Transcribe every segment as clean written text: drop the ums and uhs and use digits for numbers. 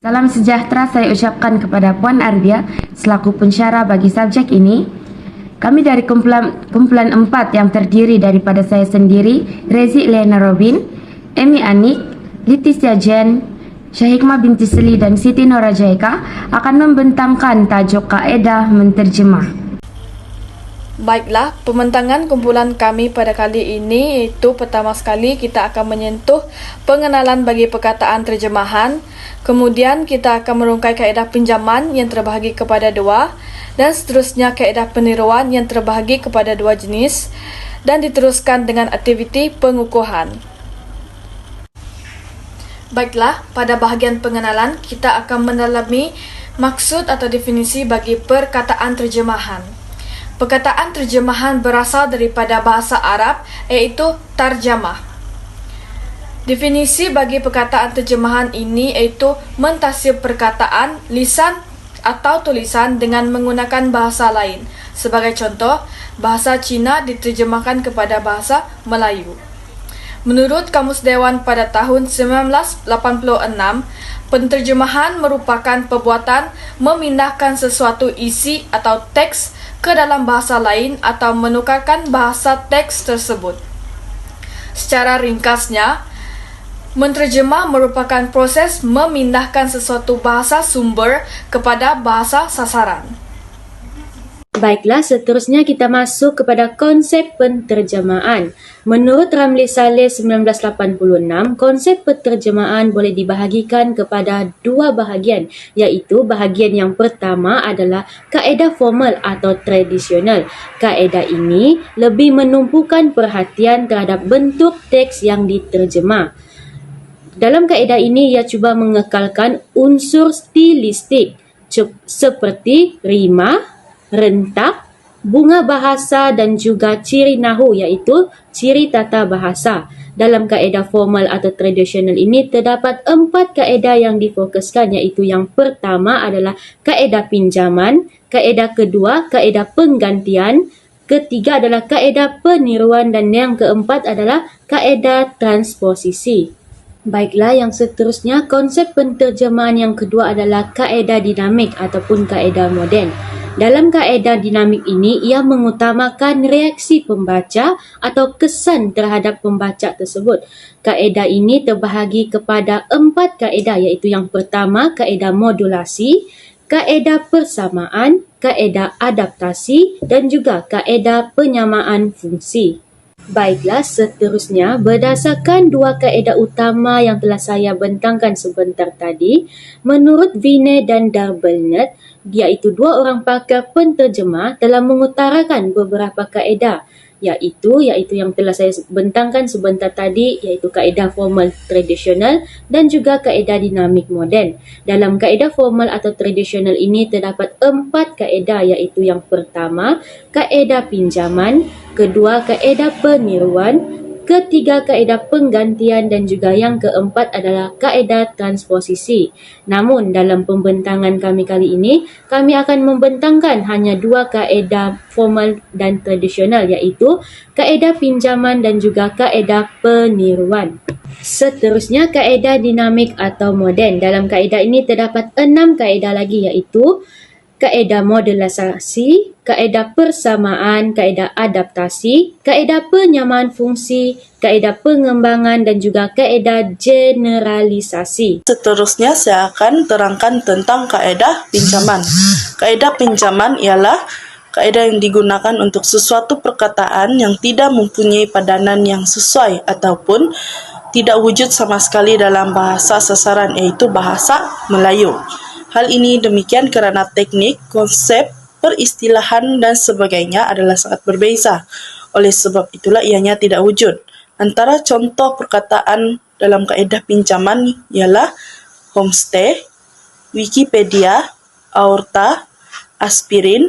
Salam sejahtera saya ucapkan kepada Puan Arbia selaku pensyarah bagi subjek ini. Kami dari kumpulan 4 yang terdiri daripada saya sendiri, Rezi Lena Robin, Emi Anik, Leticia Jen, Syahikmah binti Seli dan Siti Norajaika akan membentangkan tajuk kaedah menterjemah. Baiklah, pembentangan kumpulan kami pada kali ini iaitu pertama sekali kita akan menyentuh pengenalan bagi perkataan terjemahan, kemudian kita akan merungkai kaedah pinjaman yang terbahagi kepada dua, dan seterusnya kaedah peniruan yang terbahagi kepada dua jenis, dan diteruskan dengan aktiviti pengukuhan. Baiklah, pada bahagian pengenalan kita akan mendalami maksud atau definisi bagi perkataan terjemahan. Perkataan terjemahan berasal daripada bahasa Arab iaitu tarjamah. Definisi bagi perkataan terjemahan ini iaitu mentafsir perkataan, lisan atau tulisan dengan menggunakan bahasa lain. Sebagai contoh, bahasa Cina diterjemahkan kepada bahasa Melayu. Menurut Kamus Dewan pada tahun 1986, penterjemahan merupakan perbuatan memindahkan sesuatu isi atau teks ke dalam bahasa lain atau menukarkan bahasa teks tersebut. Secara ringkasnya, menterjemah merupakan proses memindahkan sesuatu bahasa sumber kepada bahasa sasaran. Baiklah, seterusnya kita masuk kepada konsep penterjemahan. Menurut Ramli Saleh 1986, konsep penterjemahan boleh dibahagikan kepada dua bahagian, iaitu bahagian yang pertama adalah kaedah formal atau tradisional. Kaedah ini lebih menumpukan perhatian terhadap bentuk teks yang diterjemah. Dalam kaedah ini, ia cuba mengekalkan unsur stilistik seperti rima, rentak, bunga bahasa dan juga ciri nahu iaitu ciri tata bahasa. Dalam kaedah formal atau tradisional ini terdapat 4 kaedah yang difokuskan, iaitu yang pertama adalah kaedah pinjaman, kaedah kedua kaedah penggantian, ketiga adalah kaedah peniruan dan yang keempat adalah kaedah transposisi. Baiklah, yang seterusnya konsep penterjemahan yang kedua adalah kaedah dinamik ataupun kaedah moden. Dalam kaedah dinamik ini, ia mengutamakan reaksi pembaca atau kesan terhadap pembaca tersebut. Kaedah ini terbahagi kepada 4 kaedah, iaitu yang pertama kaedah modulasi, kaedah persamaan, kaedah adaptasi dan juga kaedah penyamaan fungsi. Baiklah, seterusnya berdasarkan 2 kaedah utama yang telah saya bentangkan sebentar tadi, menurut Vinay dan Darbelnet, iaitu 2 orang pakar penterjemah telah mengutarakan beberapa kaedah, iaitu yang telah saya bentangkan sebentar tadi, iaitu kaedah formal tradisional dan juga kaedah dinamik moden. Dalam kaedah formal atau tradisional ini terdapat 4 kaedah, iaitu yang pertama kaedah pinjaman, kedua kaedah peniruan, ketiga kaedah penggantian dan juga yang keempat adalah kaedah transposisi. Namun dalam pembentangan kami kali ini, kami akan membentangkan hanya 2 kaedah formal dan tradisional, iaitu kaedah pinjaman dan juga kaedah peniruan. Seterusnya kaedah dinamik atau moden. Dalam kaedah ini terdapat 6 kaedah lagi, iaitu kaedah modulasasi, kaedah persamaan, kaedah adaptasi, kaedah penyamaan fungsi, kaedah pengembangan dan juga kaedah generalisasi. Seterusnya saya akan terangkan tentang kaedah pinjaman. Kaedah pinjaman ialah kaedah yang digunakan untuk sesuatu perkataan yang tidak mempunyai padanan yang sesuai ataupun tidak wujud sama sekali dalam bahasa sasaran, iaitu bahasa Melayu. Hal ini demikian kerana teknik, konsep, peristilahan dan sebagainya adalah sangat berbeza. Oleh sebab itulah ianya tidak wujud. Antara contoh perkataan dalam kaedah pinjaman ialah homestay, Wikipedia, aorta, aspirin,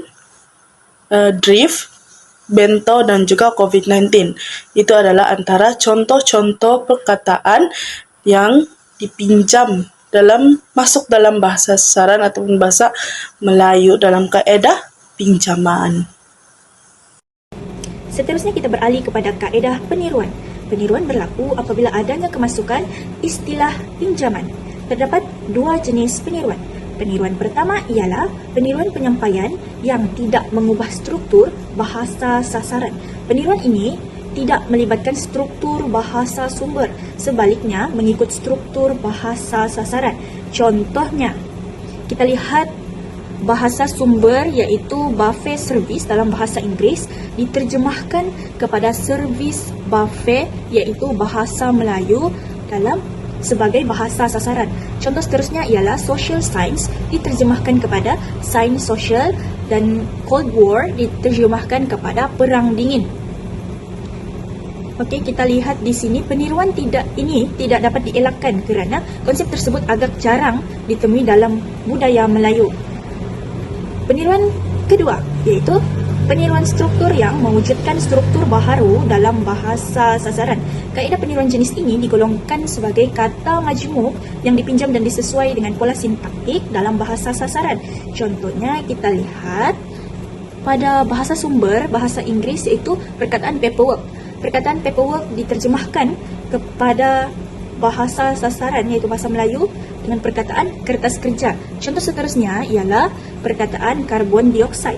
drift, bento dan juga COVID-19. Itu adalah antara contoh-contoh perkataan yang dipinjam masuk dalam bahasa sasaran ataupun bahasa Melayu dalam kaedah pinjaman. Seterusnya kita beralih kepada kaedah peniruan. Peniruan berlaku apabila adanya kemasukan istilah pinjaman. Terdapat dua jenis peniruan. Peniruan pertama ialah peniruan penyampaian yang tidak mengubah struktur bahasa sasaran. Peniruan ini tidak melibatkan struktur bahasa sumber, sebaliknya mengikut struktur bahasa sasaran. Contohnya, kita lihat bahasa sumber iaitu buffet service dalam bahasa Inggeris diterjemahkan kepada service buffet iaitu bahasa Melayu dalam sebagai bahasa sasaran. Contoh seterusnya ialah social science diterjemahkan kepada sains sosial dan Cold War diterjemahkan kepada perang dingin. Okey, kita lihat di sini peniruan ini tidak dapat dielakkan kerana konsep tersebut agak jarang ditemui dalam budaya Melayu. Peniruan kedua iaitu peniruan struktur yang mewujudkan struktur baharu dalam bahasa sasaran. Kaedah peniruan jenis ini digolongkan sebagai kata majmuk yang dipinjam dan disesuai dengan pola sintaktik dalam bahasa sasaran. Contohnya kita lihat pada bahasa sumber bahasa Inggeris iaitu perkataan paperwork. Perkataan paperwork diterjemahkan kepada bahasa sasaran iaitu bahasa Melayu dengan perkataan kertas kerja. Contoh seterusnya ialah perkataan karbon dioksida,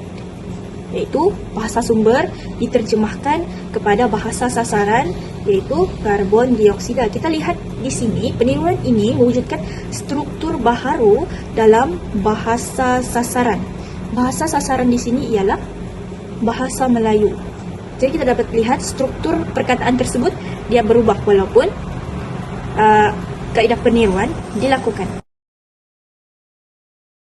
iaitu bahasa sumber diterjemahkan kepada bahasa sasaran iaitu karbon dioksida. Kita lihat di sini peniruan ini mewujudkan struktur baharu dalam bahasa sasaran. Bahasa sasaran di sini ialah bahasa Melayu. Jadi kita dapat lihat struktur perkataan tersebut dia berubah walaupun kaedah peniruan dilakukan.